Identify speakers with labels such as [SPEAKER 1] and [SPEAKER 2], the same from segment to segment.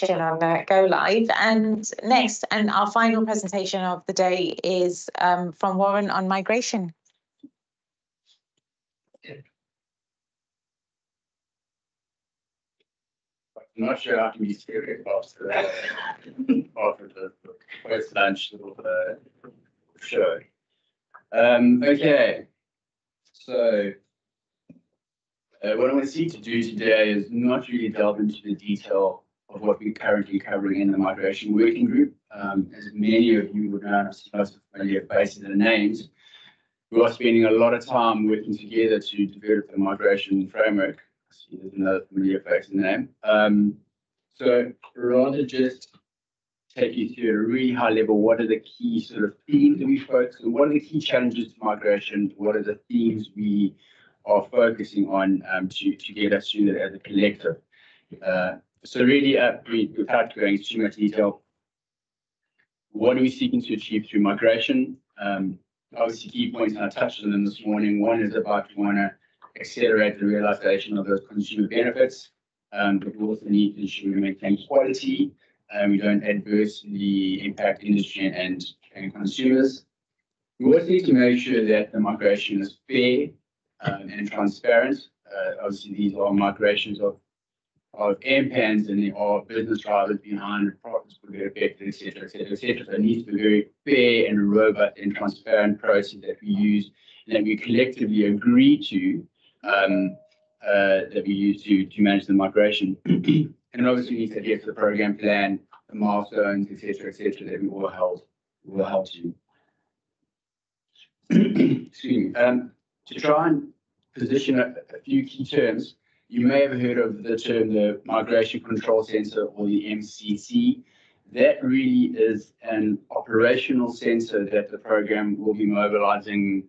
[SPEAKER 1] on Go Live. And next, and our final presentation of the day is from Warren on migration.
[SPEAKER 2] I'm not sure how to be serious after the post-lunch little show. Okay, so what I want to seek to do today is not really delve into the detail of what we're currently covering in the migration working group. As many of you would know, most familiar faces and names, we are spending a lot of time working together to develop the migration framework. There's another familiar face and name. So rather just take you through at a really high level, what are the key sort of themes that we focus on, what are the key challenges to migration, what are the themes we are focusing on to get us through that as a collective. So really, without going into too much detail, what are we seeking to achieve through migration? Obviously, key points, and I touched on them this morning. One is about we want to accelerate the realization of those consumer benefits, but we also need to ensure we maintain quality and we don't adversely impact industry and consumers. We also need to make sure that the migration is fair and transparent. Obviously, these are migrations of MPANs, and there are business drivers behind profits will be affected, etc., etc., etc. So it needs to be a very fair and robust and transparent process that we use and that we collectively agree to that we use to manage the migration. And obviously, we need to adhere to the program plan, the milestones, etc., that we will help to. Excuse me. To try and position a few key terms, you may have heard of the term the Migration Control Center, or the MCC. That really is an operational center that the program will be mobilizing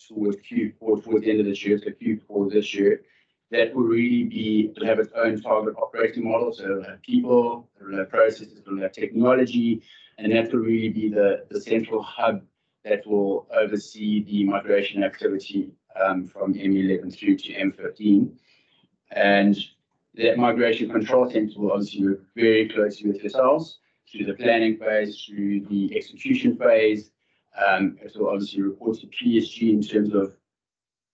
[SPEAKER 2] towards Q4, towards the end of this year, so Q4 this year. That will really have its own target operating model. So it'll have people, it'll have processes, it'll have technology, and that will really be the central hub that will oversee the migration activity from M11 through to M15. And that migration control center will obviously work very closely with yourselves through the planning phase, through the execution phase. It will obviously report to PSG in terms of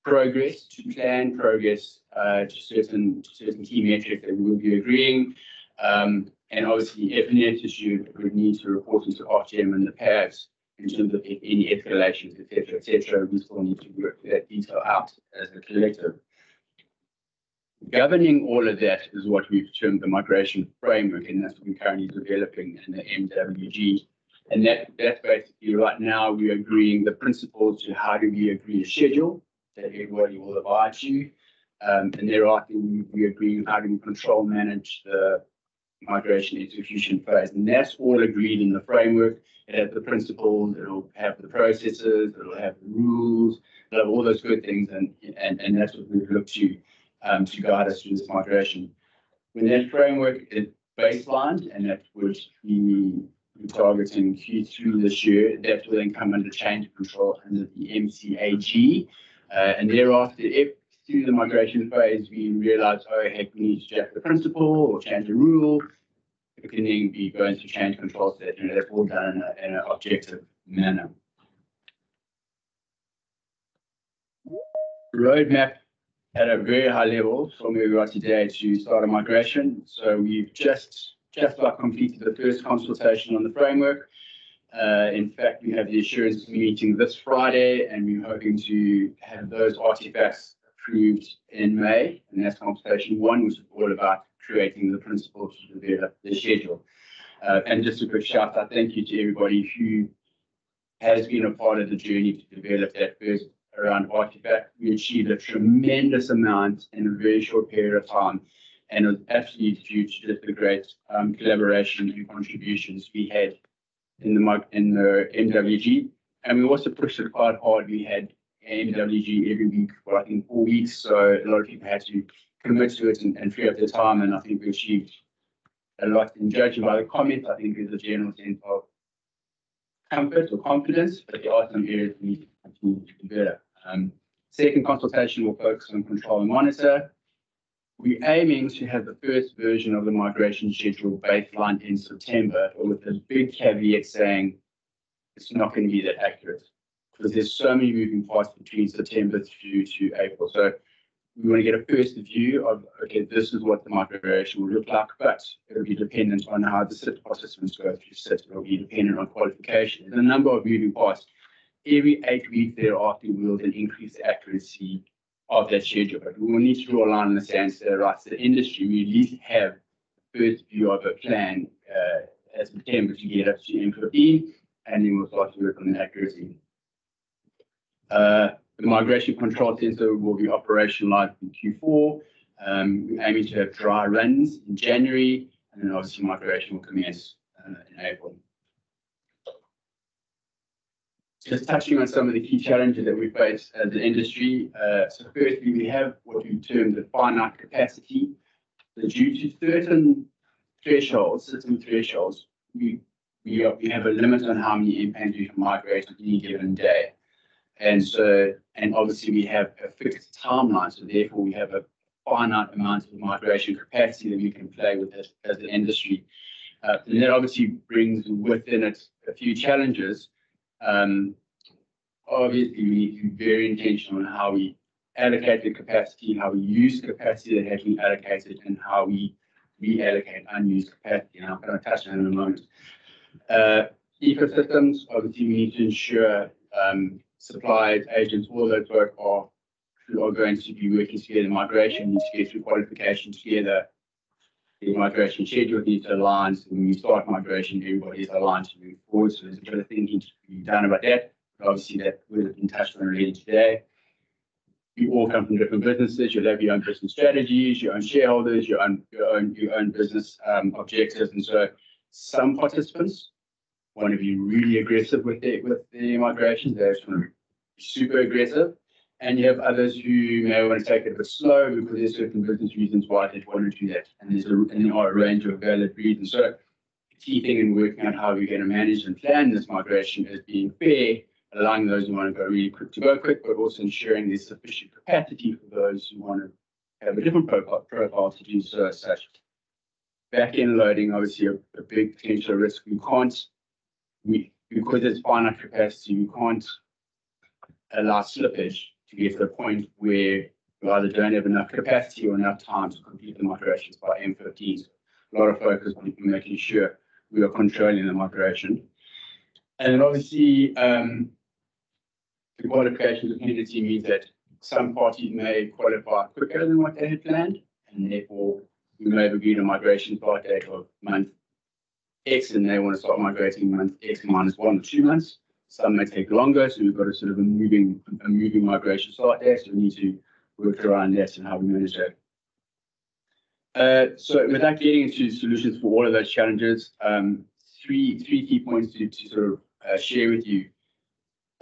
[SPEAKER 2] progress to plan, progress to certain key metrics that we will be agreeing. And obviously, if necessary, we would need to report into RTM and the PABs in terms of any escalations, etc., etc. We still need to work that detail out as a collective. Governing all of that is what we've termed the migration framework, and that's what we're currently developing in the MWG. And that's basically right now we're agreeing the principles to how do we agree a schedule that everybody will abide to. And thereafter we agree on how do we control, manage the migration execution phase. And that's all agreed in the framework. It has the principles, it'll have the processes, it'll have the rules, it'll have all those good things, and that's what we look to guide us through this migration. When that framework is baselined, and that would be targeting Q3 this year, that will then come under change control under the MCAG. And thereafter, if through the migration phase we realize, oh heck, we need to change the principle or change the rule, it can then be going to change control so that that's all done in an objective manner. Roadmap at a very high level from where we are today to start a migration. So we've just about completed the first consultation on the framework. In fact, we have the assurance meeting this Friday, and we're hoping to have those artifacts approved in May. And that's consultation one, which is all about creating the principles to develop the schedule. And just a quick shout out, thank you to everybody who has been a part of the journey to develop that first around artifact. We achieved a tremendous amount in a very short period of time, and it was absolutely due to just the great collaboration and contributions we had in the MWG. And we also pushed it quite hard. We had MWG every week for I think 4 weeks, so a lot of people had to commit to it and free up their time, and I think we achieved a lot. And judging by the comments, I think there's a general sense of comfort or confidence, but there are some areas we need to continue to develop. Second consultation will focus on control and monitor. we're aiming to have the first version of the migration schedule baseline in September, with a big caveat saying it's not going to be that accurate because there's so many moving parts between September through to April. So we want to get a first view of, okay, this is what the migration will look like, but it will be dependent on how the SIT participants go through SIT. It will be dependent on qualification. There's a number of moving parts. Every 8 weeks thereafter, we will then increase the accuracy of that schedule. But we will need to draw a line in the sand and say, right, so the industry, we at least have the first view of a plan as September to get up to M15, and then we'll start to work on the accuracy. The migration control center will be operationalized in Q4. We're aiming to have dry runs in January, and then obviously migration will commence in April. Just touching on some of the key challenges that we face as an industry. So firstly, we have what we term the finite capacity. So due to certain thresholds, we have a limit on how many MPANs we can migrate on any given day. And obviously we have a fixed timeline, so therefore we have a finite amount of migration capacity that we can play with as an industry. And that obviously brings within it a few challenges. Obviously, we need to be very intentional on how we allocate the capacity, how we use capacity that has been allocated, and how we reallocate unused capacity. And I'm going to touch on that in a moment. Ecosystems, obviously, we need to ensure suppliers, agents, all those work who are going to be working together. Migration needs to get through qualification together. The migration schedule needs to align. So when we start migration, everybody is aligned to move forward. So there's a bit of thinking to be done about that. But obviously, that would have been touched on already today. You all come from different businesses. You'll have your own business strategies, your own shareholders, your own business objectives, and so some participants want to be really aggressive with their migrations. They just want to be super aggressive. And you have others who may want to take it a bit slow because there's certain business reasons why they want to do that. And there are a range of valid reasons. So the key thing in working out how we're going to manage and plan this migration is being fair, allowing those who want to go really quick to go quick, but also ensuring there's sufficient capacity for those who want to have a different profile to do so as such. Back-end loading, obviously a big potential risk. Because there's finite capacity, we can't allow slippage to get to the point where we either don't have enough capacity or enough time to complete the migrations by M15. So a lot of focus on making sure we are controlling the migration. And then obviously, the qualification dependency means that some parties may qualify quicker than what they had planned, and therefore we may have agreed a migration start date of month X, and they want to start migrating month X minus 1 or 2 months. Some may take longer, so we've got a sort of a moving migration start date. So we need to work around that and how we manage that. So without getting into solutions for all of those challenges, three key points to sort of share with you.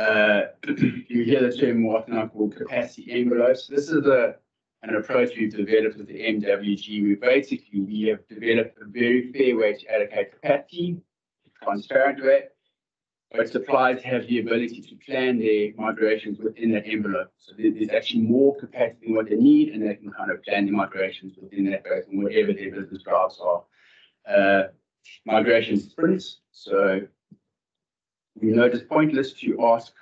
[SPEAKER 2] You hear the term what now called capacity envelopes. This is an approach we've developed with the MWG. We have developed a very fair way to allocate capacity, transparent way, but suppliers have the ability to plan their migrations within that envelope. So there's actually more capacity than what they need, and they can kind of plan their migrations within that base and whatever their business drives are. Migration sprints. So we know it's pointless to ask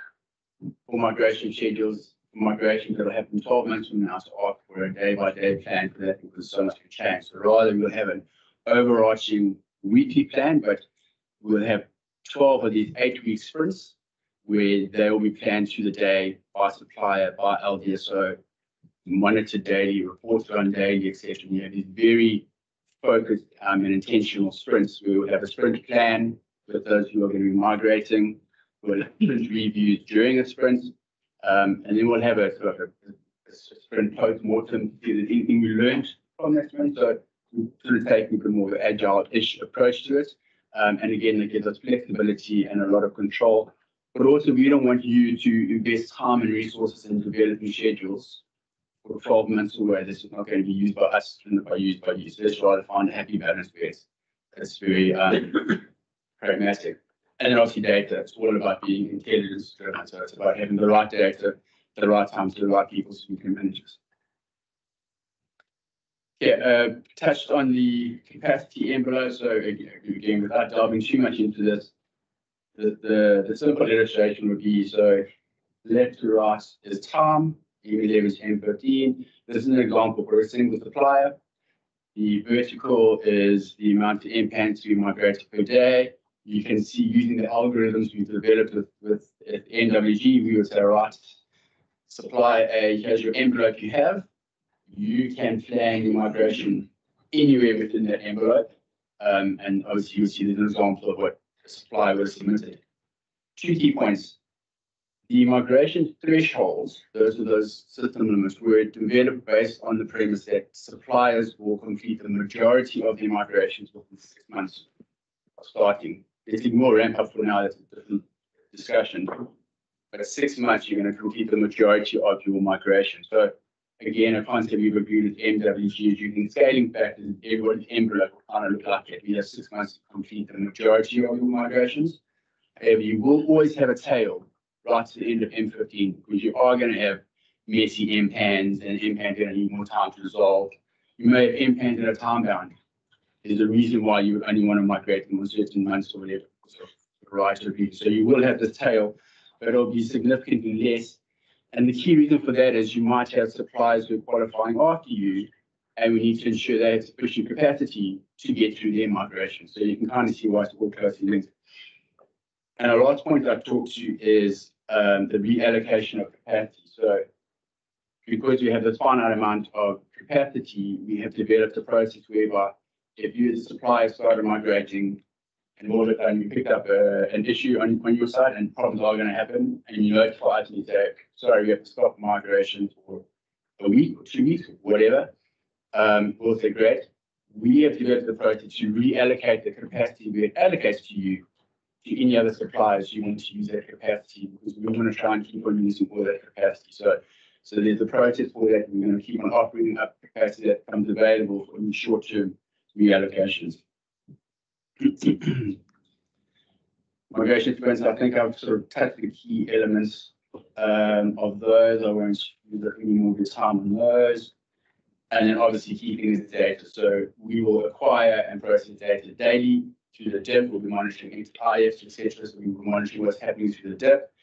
[SPEAKER 2] for migration schedules, for migrations that will happen 12 months from now, to ask for a day-by-day plan for that because so much can change. So rather, we'll have an overarching weekly plan, but we'll have 12 of these 8-week sprints where they will be planned to the day by supplier, by LDSO, monitored daily, reported on daily, etc. And you have these very focused and intentional sprints. We will have a sprint plan with those who are going to be migrating. We'll have sprint reviews during a sprint, and then we'll have a sort of a sprint post-mortem to see that anything we learned from that sprint. So we're sort of taking a more agile-ish approach to it. And again, it gives us flexibility and a lot of control. But also, we don't want you to invest time and resources in developing schedules for 12 months away. This is not going to be used by us and used by you. So let's rather find a happy balance where it's very pragmatic. And then obviously data. It's all about being intelligence driven. So it's about having the right data at the right time to the right people so we can manage this. Okay, touched on the capacity envelope. So again, without delving too much into this, the simple illustration would be, so left to right is time, M11 is M15. This is an example for a single supplier. The vertical is the amount of M-PANs to be migrated per day. You can see using the algorithms we've developed with NWG, we would say, right, supply A, here's your envelope you have. You can plan your migration anywhere within that envelope. And obviously you'll see there's an example of what the supplier was submitted. 2 key points. The migration thresholds, those are those system limits, were developed based on the premise that suppliers will complete the majority of their migrations within 6 months of starting. There's more ramp up for now, that's a different discussion. But at 6 months, you're going to complete the majority of your migration. So again, a concept we've agreed with MWG is using scaling factors, everyone's envelope will kind of look like it. We have 6 months to complete the majority of your migrations. However, you will always have a tail right to the end of M15, because you are going to have messy M-PANs, and M-PANs are going to need more time to resolve. You may have M-PANs that are time bound. There's a reason why you would only want to migrate them on certain months or whatever. So you will have this tail, but it'll be significantly less. And the key reason for that is you might have suppliers who are qualifying after you, and we need to ensure they have sufficient capacity to get through their migration. So you can kind of see why it's all closely linked. And a last point I've talked to is the reallocation of capacity. So because we have this finite amount of capacity, we have developed a process whereby if you as a supplier started migrating and all of a sudden you picked up an issue on your side and problems are going to happen, and you notify us and you say, sorry, we have to stop migration for a week or 2 weeks, or whatever, we'll say, great. We have developed the process to reallocate the capacity we allocate to you to any other suppliers you want to use that capacity, because we want to try and keep on using all that capacity. So there's a process for that. We're going to keep on offering up capacity that becomes available for any short-term reallocations. Migration expense, I think I've sort of touched the key elements of those. I won't use any more of your time on those. And then obviously keeping the data. So we will acquire and process data daily through the DIP. We'll be monitoring IFs, etc. So we will be monitoring what's happening through the DIP.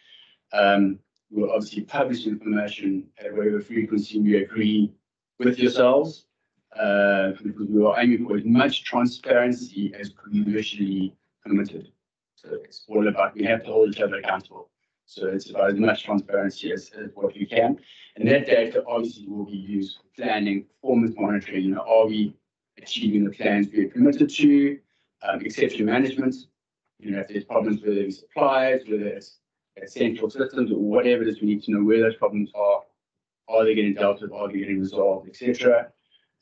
[SPEAKER 2] We'll obviously publish information at whatever frequency we agree with yourselves, because we are aiming for as much transparency as commercially permitted. So it's all about, we have to hold each other accountable. So it's about as much transparency as what we can. And that data obviously will be used for planning, performance monitoring. You know, are we achieving the plans we're committed to? Exception management. You know, if there's problems with suppliers, whether it's central systems or whatever it is, we need to know where those problems are. Are they getting dealt with? Are they getting resolved, etc.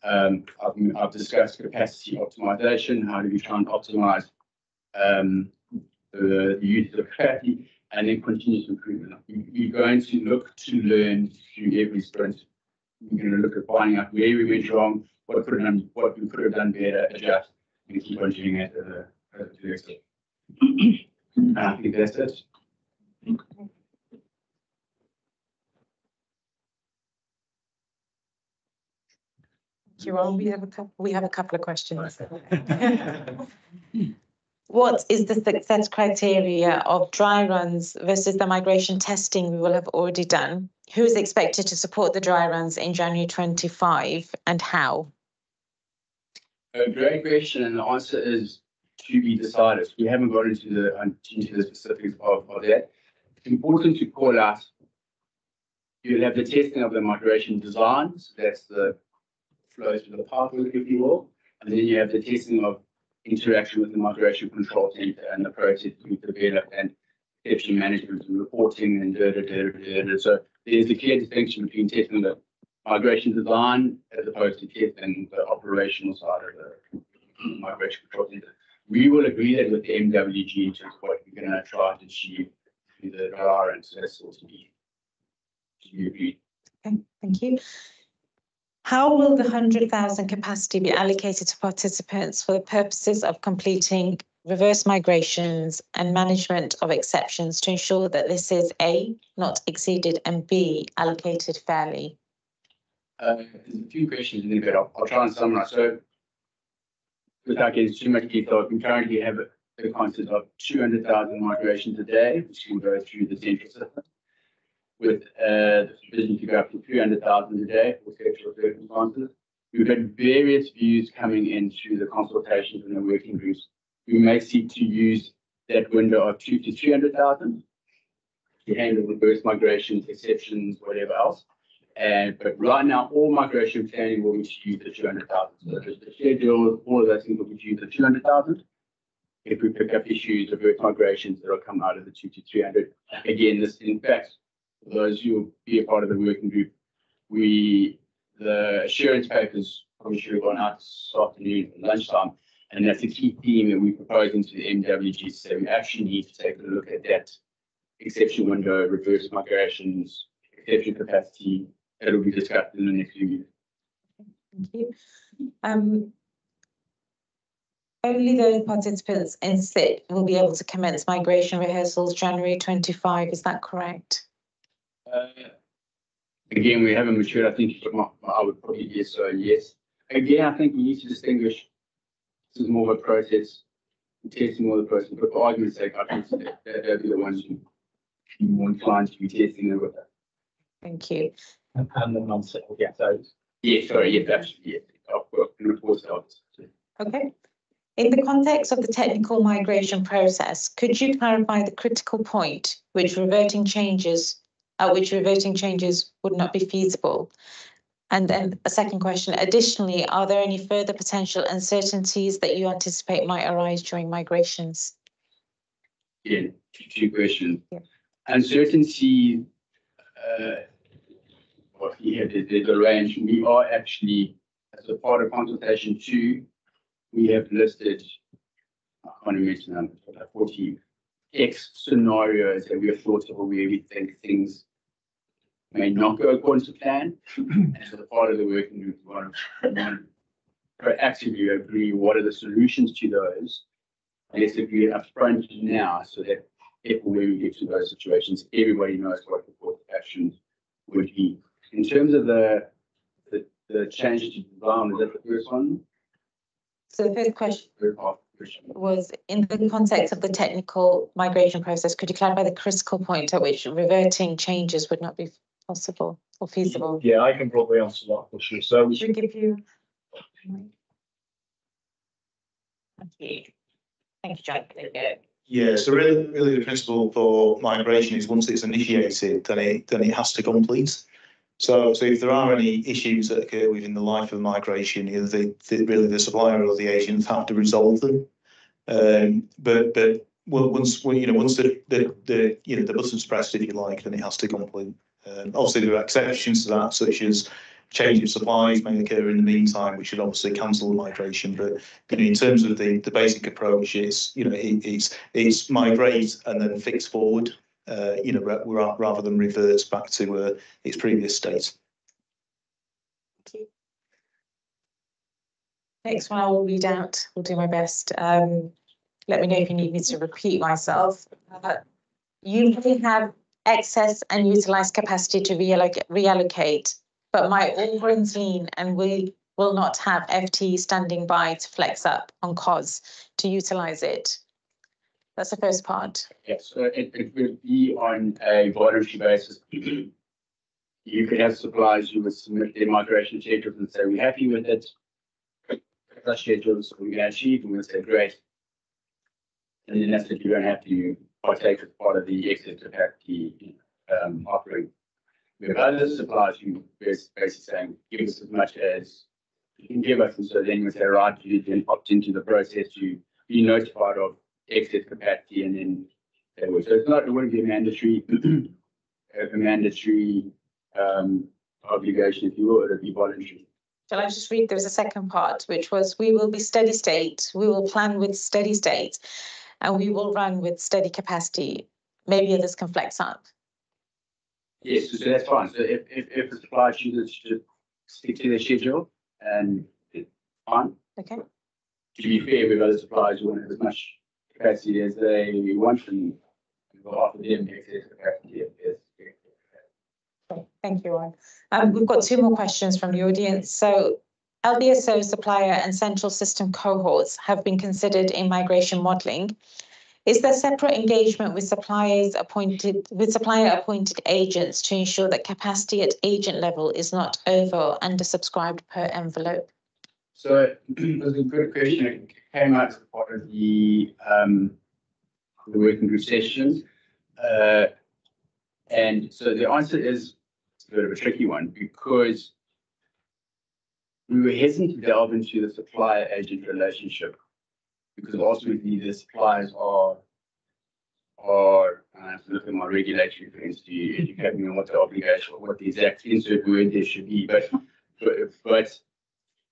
[SPEAKER 2] I've discussed capacity optimization. How do we try and optimize the use of capacity, and then continuous improvement. We're going to look to learn through every sprint. We're going to look at finding out where we went wrong, what we could have done better, adjust, and keep on doing it as a next step. I think that's it.
[SPEAKER 1] Jerome, we have a couple of questions. What is the success criteria of dry runs versus the migration testing we will have already done? Who is expected to support the dry runs in January 25 and how?
[SPEAKER 2] A great question, and the answer is to be decided. We haven't got into the specifics of that. It's important to call out, you'll have the testing of the migration designs, that's the flows through the pathway, if you will, and then you have the testing of interaction with the migration control center and the process we've developed and exception management and reporting and So there's a clear distinction between testing the migration design as opposed to testing the operational side of the migration control center. We will agree that with the MWG in terms of what we're going to try to achieve through the DRR, and so that's also to be agreed.
[SPEAKER 1] Okay, thank you. How will the 100,000 capacity be allocated to participants for the purposes of completing reverse migrations and management of exceptions to ensure that this is A, not exceeded, and B, allocated fairly?
[SPEAKER 2] There's a few questions in there, but I'll try and summarize. So, without getting too much detail, we currently have a concept of 200,000 migrations a day, which can go through the central system, with the vision to go up to 300,000 a day for exceptional circumstances. We've had various views coming in through the consultations and the working groups. We may seek to use that window of 200,000 to 300,000 to handle reverse migrations, exceptions, whatever else. But right now, all migration planning will be to use the 200,000. So the schedule, all of those things will be to use the 200,000. If we pick up issues of reverse migrations that will come out of the 200 to 300, again, this in fact, for those who will be a part of the working group, the assurance papers probably should have gone out this afternoon at lunchtime, and that's a key theme that we propose into the MWG. So we actually need to take a look at that exception window, reverse migrations, exception capacity. That will be discussed in the next few years.
[SPEAKER 1] Thank you. Only those participants in SIP will be able to commence migration rehearsals January 25. Is that correct?
[SPEAKER 2] Again, we haven't matured. I think I would probably guess so, yes. Again, I think we need to distinguish. This is more of a process, testing more of the process. But for argument's sake, I think that they'll be the ones who are more inclined to be testing them with that.
[SPEAKER 1] Thank you.
[SPEAKER 3] And the non-SIP will get those.
[SPEAKER 2] Yeah, sorry, yeah, that's yeah.
[SPEAKER 1] Okay. In the context of the technical migration process, could you clarify the critical point at which reverting changes would not be feasible? And then a second question, additionally, are there any further potential uncertainties that you anticipate might arise during migrations?
[SPEAKER 2] Yeah, two questions.
[SPEAKER 1] Yeah.
[SPEAKER 2] Uncertainty, there's a range. We are actually, as a part of consultation 2, we have listed, I can't mention them, 40 X scenarios that we have thought of where we think things may not go according to plan. As a part of the working group, we want to proactively agree what are the solutions to those. And let's agree upfront now so that if when we get to those situations, everybody knows what the course of action would be. In terms of the changes to design, is that the first one?
[SPEAKER 1] So the first question was, in the context of the technical migration process, could you clarify the critical point at which reverting changes would not be possible or feasible?
[SPEAKER 3] Yeah, I can probably answer that question. So
[SPEAKER 1] should we give you? Thank you. Thank you, John. There you go.
[SPEAKER 4] Yeah, so really the principle for migration is once it's initiated, then it has to complete. So if there are any issues that occur within the life of migration, really the supplier or the agents have to resolve them. But once the button's pressed, if you like, then it has to complete. Obviously, there are exceptions to that, such as change of supplies may occur in the meantime, which should obviously cancel the migration. But in terms of the basic approach, it's migrate and then fix forward. Rather than revert back to its previous state.
[SPEAKER 1] Thank you. Next one I will read out. Will do my best. Let me know if you need me to repeat myself. You may have excess and utilised capacity to reallocate, but my all runs lean and we will not have FT standing by to flex up on COS to utilise it. That's the first part.
[SPEAKER 2] Yes, so it will be on a voluntary basis. You could have suppliers who would submit their migration schedules and say, we're happy with it. Our schedules we're going to achieve, and we'll say, great. And then that's it, you don't have to partake as part of the excess capacity offering. We have other suppliers who basically saying, give us as much as you can give us. And so then we say, right, you then opt into the process to be notified of excess capacity, and then they would. So it wouldn't be a mandatory obligation, if you will. It would be voluntary.
[SPEAKER 1] Shall I just read? There's a second part, which was, we will be steady state. We will plan with steady state, and we will run with steady capacity. Maybe others can flex up.
[SPEAKER 2] Yes, so that's fine. So if the supplier chooses to stick to their schedule, and it's fine.
[SPEAKER 1] Okay.
[SPEAKER 2] To be fair, with other suppliers who want to have as much capacity as they want, and we'll offer them excess capacity.
[SPEAKER 1] Okay, thank you, Warren. We've got two more questions from the audience. So LBSO supplier and central system cohorts have been considered in migration modelling. Is there separate engagement with supplier appointed agents to ensure that capacity at agent level is not over or undersubscribed per envelope?
[SPEAKER 2] So that's a good question. It came out as part of the working group sessions. And so the answer is it's a bit of a tricky one because we were hesitant to delve into the supplier agent relationship because ultimately the suppliers are I have to look at my regulatory things to educate me on what the obligation, what the exact insert word there should be. But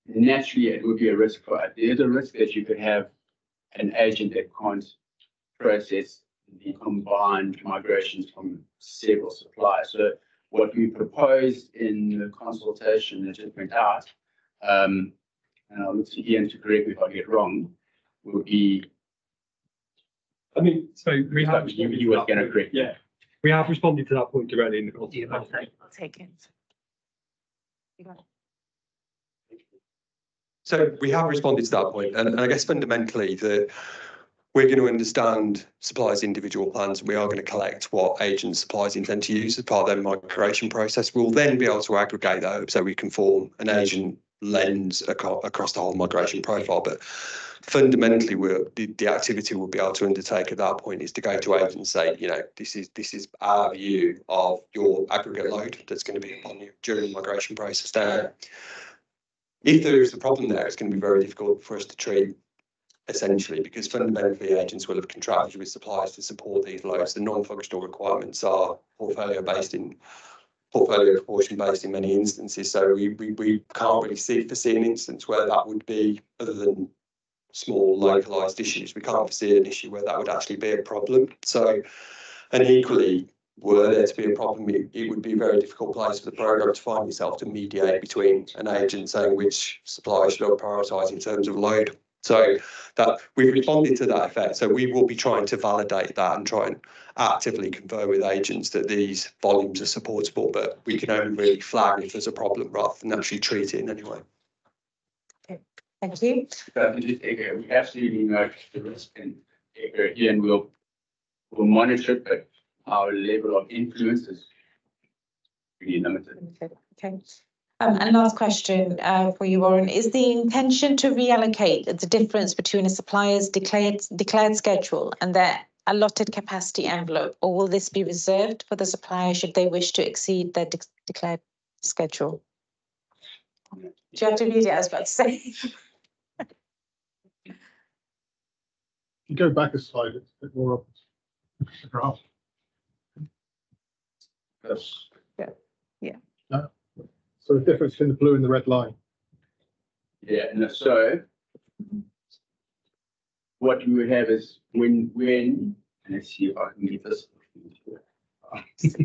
[SPEAKER 2] naturally, it would be a risk for us. There's a risk that you could have an agent that can't process the combined migrations from several suppliers. So what we proposed in the consultation that just went out, and I'll look to Ian to correct me if I get wrong, would be.
[SPEAKER 5] I mean, so we have.
[SPEAKER 2] You were going to correct.
[SPEAKER 5] Yeah, we have responded to that point directly in the consultation.
[SPEAKER 1] I'll take it. You got it.
[SPEAKER 6] So we have responded to that point, and I guess fundamentally that we're going to understand suppliers' individual plans. We are going to collect what agents suppliers intend to use as part of their migration process. We'll then be able to aggregate that so we can form an agent lens across the whole migration profile. But fundamentally, the activity we'll be able to undertake at that point is to go to agents and say, you know, this is our view of your aggregate load that's going to be upon you during the migration process. Now, if there is a problem there, it's going to be very difficult for us to treat, essentially, because fundamentally agents will have contracted with suppliers to support these loads. The non-functional requirements are portfolio proportion based in many instances. So we can't really foresee an instance where that would be, other than small localized issues, we can't foresee an issue where that would actually be a problem. So, and equally, were there to be a problem, it would be a very difficult place for the programme to find itself to mediate between an agent saying which supplier should I prioritise in terms of load. So that we've responded to that effect. So we will be trying to validate that and try and actively confirm with agents that these volumes are supportable, but we can only really flag if there's a problem rather than actually treat it in any way.
[SPEAKER 1] Okay, thank you.
[SPEAKER 2] We absolutely know the risk, and again, we'll monitor it, but our level of influence is really limited.
[SPEAKER 1] Okay. And last question for you, Warren. Is the intention to reallocate the difference between a supplier's declared schedule and their allotted capacity envelope, or will this be reserved for the supplier should they wish to exceed their declared schedule? Do you have to read it? I was about to say.
[SPEAKER 3] You go back a slide, it's a bit more up the graph.
[SPEAKER 2] Yes.
[SPEAKER 1] Yeah.
[SPEAKER 3] No? So the difference between the blue and the red line.
[SPEAKER 2] Yeah, and so what you would have is when and let's see if I can get this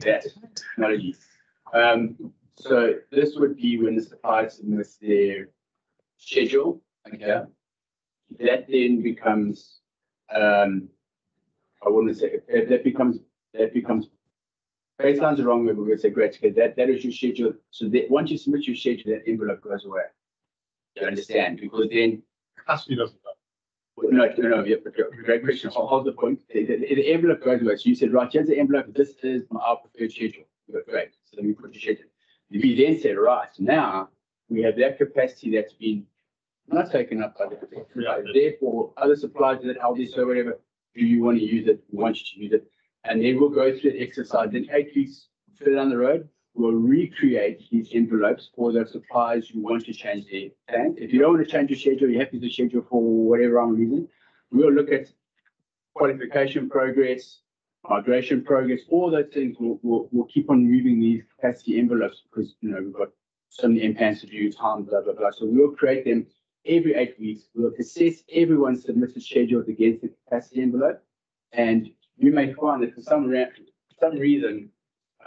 [SPEAKER 2] that technology. So this would be when the supplier submits their schedule. Okay, that then becomes I wouldn't say that becomes baseline's the wrong way, we're going to say great, because that is your schedule. So that once you submit your schedule, that envelope goes away. You understand? Because then
[SPEAKER 3] Capacity doesn't go.
[SPEAKER 2] no, yeah, great question. Hold the point. The envelope goes away. So you said, right, here's the envelope. This is our preferred schedule. Great. So then we put the schedule. If you then say, right, now we have that capacity that's been not taken up by the supplier. Therefore, other suppliers that LDS or whatever, do you want to use it? We want you to use it. And then we'll go through the exercise. Then 8 weeks further down the road, we'll recreate these envelopes for the suppliers who want to change their plan. If you don't want to change your schedule, you're happy to schedule for whatever wrong reason. We'll look at qualification progress, migration progress, all those things. We'll keep on moving these capacity envelopes because we've got so many MPANs to do, time, blah, blah, blah. So we'll create them every 8 weeks. We'll assess everyone's submitted schedules against the capacity envelope. And you may find that for some reason,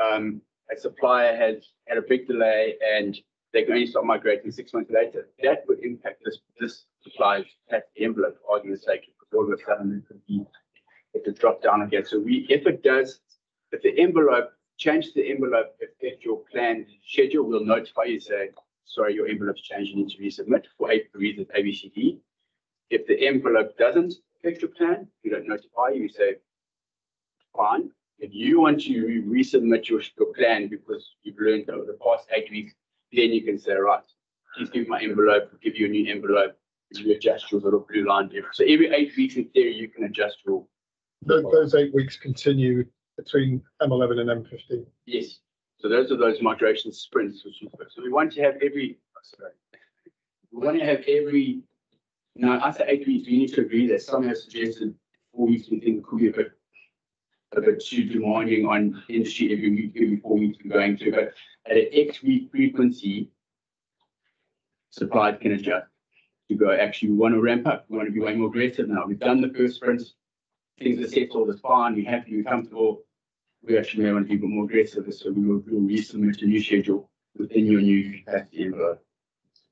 [SPEAKER 2] a supplier has had a big delay and they can only start migrating 6 months later. That would impact this supplier's capacity envelope, for argument's sake, because all of a sudden it could drop down again. So if the envelope change the envelope if your plan schedule will notify you, say, sorry, your envelope's changed, you need to resubmit for reasons A, B, C, D. If the envelope doesn't affect your plan, we don't notify you, we say, fine. If you want to resubmit your plan because you've learned over the past 8 weeks, then you can say, right, please give me my envelope, we'll give you a new envelope, you adjust your little blue line. So every 8 weeks in theory, you can adjust your.
[SPEAKER 3] Those 8 weeks continue between M11 and M15.
[SPEAKER 2] Yes. So those are those migration sprints, which is so we want to have every. We want to have every. Now, after 8 weeks, we need to agree that some have suggested 4 weeks. We think could be a bit too demanding on industry every week, every 4 weeks we're going to. But at an X week frequency, supply can adjust. To go, actually, we want to ramp up. We want to be way more aggressive now. We've done the first sprints. Things are settled. It's fine. We're happy. We're comfortable. We actually may want to be a bit more aggressive. So we'll resubmit a new schedule within your new capacity envelope.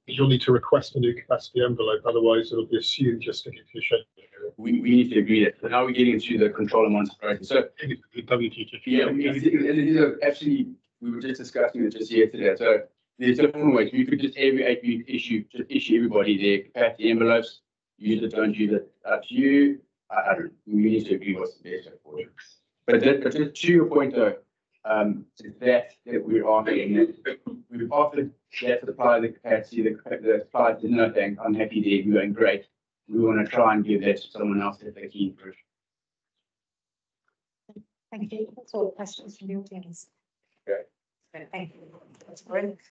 [SPEAKER 3] You'll need to request a new capacity envelope, otherwise it'll be assumed just to get your schedule.
[SPEAKER 2] We need to agree that. So now we're getting into the control and monitoring. So
[SPEAKER 3] The WTT.
[SPEAKER 2] yeah, these are actually, we were just discussing it just yesterday. So there's different ways. We could just every 8 week issue everybody their capacity envelopes. Use it, don't use it, up to you. I don't. We need to agree what's the best for you. But to your point though, that we're offering that we've offered that supply the capacity, the supply said no thanks, I'm happy there, we're going great. We want to try and give that to someone else if they're keen for it.
[SPEAKER 1] Thank you. That's all the questions from the audience.
[SPEAKER 2] Okay.
[SPEAKER 1] So thank you. That's brilliant.